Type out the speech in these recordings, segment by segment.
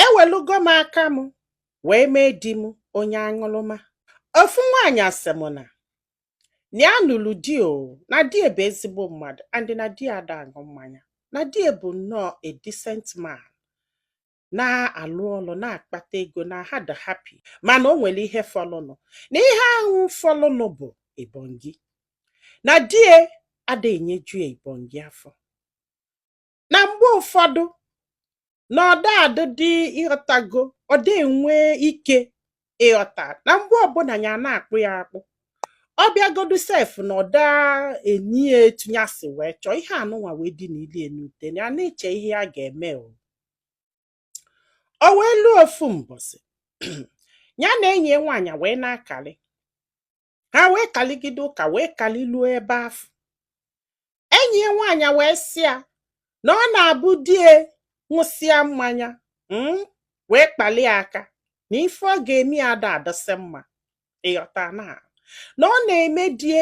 Ewelugo m aka m wee mee di m onye aṅụrụma. Ofu nwaanyị asị m na ya nụrụ di o, na di bụ ezigbo mmadụ and na di ada aṅụ mmanya, na di bụ nnọọ a decent man, na-alụ ọlụ na-akpata ego na ha dị happy, mana o nwere ihe fọlụnụ, na ihe ahụ fọlụnụ bụ ebonyi, na di ada enyeju ebonyi afọ. Na mgbe ụfọdụ na ọda adịdị ịghọtago, ọda enwe ike ịghọta, na mgbe ọbụla ya na-akpụ ya akpụ, ọ bịagodu sef na ọda enyi ya etunyasị wee chọọ ihe anụnwa wee dị n'ili enute ya na-eche ihe a ga-eme o wee lụọ ofu mbọsị ya na enyi nwaanyị wee na-akali, ha wee kaligide ụka wee kaliluo ebe afọ. Enyi nwaanyị wee sị ya na ọ na-abụ die ṅụsịa mmanya wee kpalie aka na ife ọ ga-eme ya ada adịsị mma, ịghọta na ọ na-eme die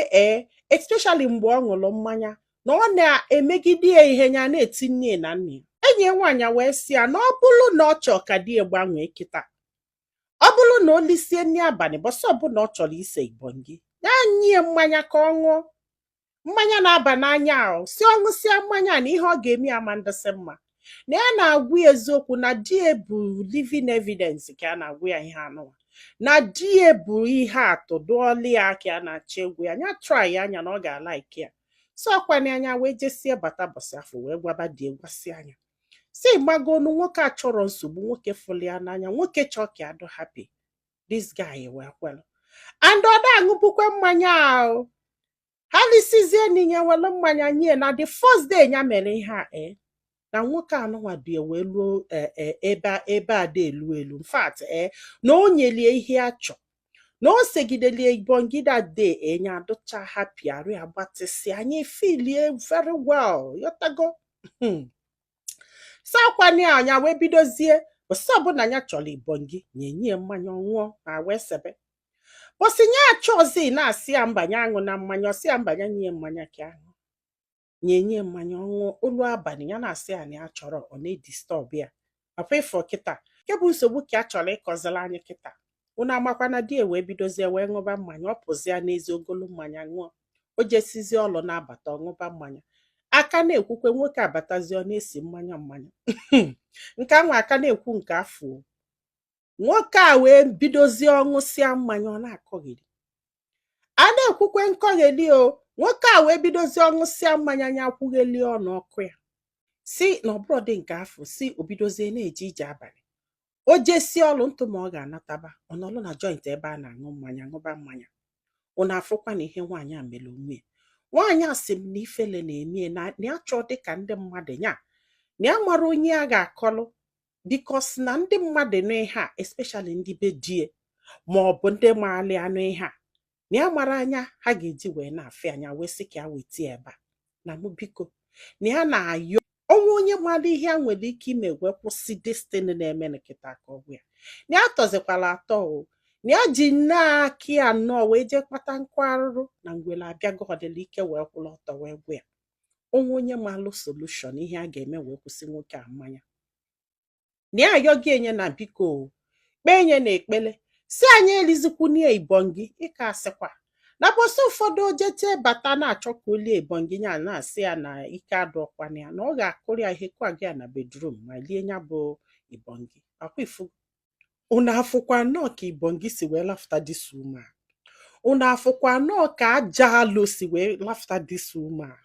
especially mgbe ọ ṅụrụ mmanya, na ọ na-emegide ya ihe ya na-eti nne na nne. Enyi nwaanyị wee sị ya na ọ bụrụ na ọ chọọ ka di gbanwee kịta, ọ bụrụ na o lisie nri abalị bọsọ ọbụla ọ chọrọ ise ibonyi, ya nye mmanya ka ọ ṅụọ mmanya na-aba n'anya ahụ, si ọ ṅụsịa mmanya na ihe ọ ga-eme ya ma ndịsị mma, na ya na-agwụ ya eziokwu na di bụ living evidence ka a na-agwụ ya ihe anụwa, na di bụ ihe atụ dụọli ya ka a na-achọ egwu ya, ya try anya na ọ ga-ala ike ya. So ọkwanye anya wee jesie bata bọsị afọ wee gwaba di gwasị anya si gbagonu nwoke a chọrọ nsogbu, nwoke fụli ya n'anya, nwoke chọọ ka adụ happy. This guy wee kwelu and ọ da-aṅụbukwe mmanya ahụ. Ha lisizie n'ihe welu mmanya nye na the first day ya mere ihe a na nwoke anụnwa dị wee luo ebe a dị elu elu. In fact na o nyelie ihe a chọ, na o segidelie ibongida de enye adụcha happy, arụ agbatịsị anyị filie very well, yotago sakwanye anya wee bidozie bụsị ọbụla ya chọrọ ibonyi nye mmanya ọṅụọ ma wee sebe. Bọsị ya achọzi na-asị ya mbanye aṅụ na mmanya, ọsị ya mbanye nye mmanya ka ahụ nye mmanya ọṅụọ. Olu abalị ya na-asị ya na ya chọrọ, ọ na-edistọb ya papa ịfọ kịta nke bụ nsogbu ka a chọrọ ịkọzila anyị kịta. Unu amakwa na di wee bidozie wee ṅụba mmanya, ọ pụzia n'ezi ogolo mmanya ṅụọ, o jesizie ọlụ na-abata ọṅụba mmanya, aka na-ekwukwe nwoke abatazie ọ na-esi mmanya nke anwa aka na-ekwu nke afọ. Nwoke a wee bidozie ọṅụsịa mmanya ọ na-akọgheri, a na-ekwukwe nkọgheri o. Nwoke a wee bidozie ọṅụsịa mmanya ya akwụgheli ọnụ ọkụ ya, si na ọbụrụ dị nke afọ, si o bidozie na-eje ije abalị, o jesi ọlụ ntụ ma ọ ga-anataba ọ nọlụ na joint ebe a na-aṅụ mmanya ṅụba mmanya. Unu afụkwa na ihe nwaanyị a mere onwe ya. Nwaanyị a sị m na ifele na-eme na ya chọọ dịka ndị mmadụ ya, na ya mara onye a ga-akọlụ, bikos na ndị mmadụ nụ ihe a especially ndị be die ma ọ bụ ndị maali anụ ihe a, na ya mara anya ha ga-eji wee na-afị anya wee sị ka ya weta ebe a na mụ biko na ya na-ayọ onwe onye mara ihe a nwere ike ime wee kwụsị destiny na-eme nkịta ka ọ bụ ya. Na ya tọzikwala atọ o, na ya ji nnaaki ya nnọọ wee jee kpata nkụ arụrụ na ngwele abịago ọdịla ike wee kwụrụ ọtọ wee gwa ya onwe onye malụ solushon ihe a ga-eme wee kwụsị nwoke a mmanya. Na ya ayọghị enye na biko kpee enye na ekpele si anyị elizikwunie ibonyi ịka asịkwa na bọsị ụfọdụ ojete bata na-achọ ka olie ibonyi ya na-asị ya na ike adụọkwana ya, na ọ ga-akụrụ ya ihe kwa gị ya na bedroom ma lie ya bụ ibonyi. Akwa ifu unu afụkwa nnọọ ka ibonyi si wee lafta dis woman, unu afụkwa nnọọ ka aja alụ si wee lafta dis woman.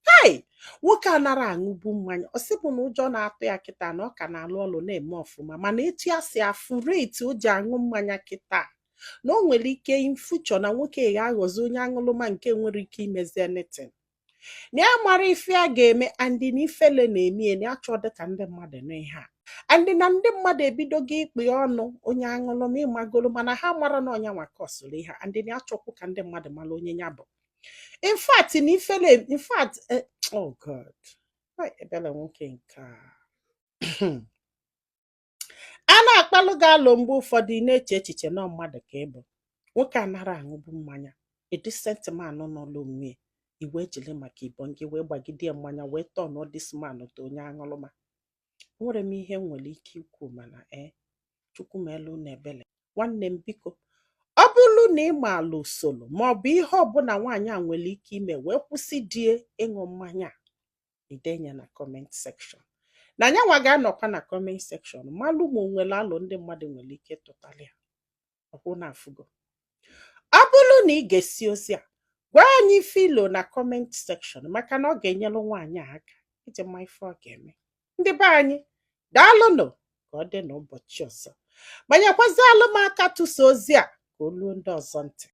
Hai, nwoke a nara aṅụbu mmanya, ọ sịbụ na ụjọ na-atụ ya kịta na ọ ka na-alụ ọlụ na-eme ọfụma, mana etu ya si afụ reti o ji aṅụ mmanya kịta na o nwere ike infuchọ na nwoke ga-aghọzi onye aṅụlụma nke nwere ike imezi anything. Na ya mara ife a ga-eme andị na ifele na-eme na ya chọọ dịka ndị mmadụ na ihe a andị na ndị mmadụ ebidogo ikpe ọnụ onye aṅụlụma ịmagolo, mana ha mara na ọnya nwa kọsụrụ ihe andị na ya chọkwu ka ndị mmadụ mara onye ya bụ. In fact, oh God, ebele nwoke nke a na-akpalụ gị alụ mgbe ụfọdụ ị na-eche echiche na mmadụ ka ịbụ. Nwoke a nara aṅụbu mmanya, a decent man n'ụlọ onwe iwe jele maka ibonyi wee gbagide mmanya wee tọọ na this man to onye aṅụlụma. nwere m ihe nwere ike ikwu mana Chukwu meelu unu ebele. Nwanne m biko, ọ bụrụ na ị maala usoro maọbụ ihe ọbụla nwaanyị a nwere ike ime wee kwụsị di ịṅụ mmanya a, idenye na comment section. Na nyanwa ga-anọkwa na comment section malụ ma o nwere alụ ndị mmadụ nwere ike ịtụtali ya. Ọkwụ na afụgo. Ọ bụrụ na ị ga-esi ozi a, gwa anyị filo na comment section maka na ọ ga-enyere nwaanyị a aka iji ma ife ọ ga-eme. Ndị be anyị, daalụnụ, ka ọ dị n'ụbọchị ọzọ. Banyekwazị alụmaka tụsa ozi a ka o luo ndị ọzọ ntị.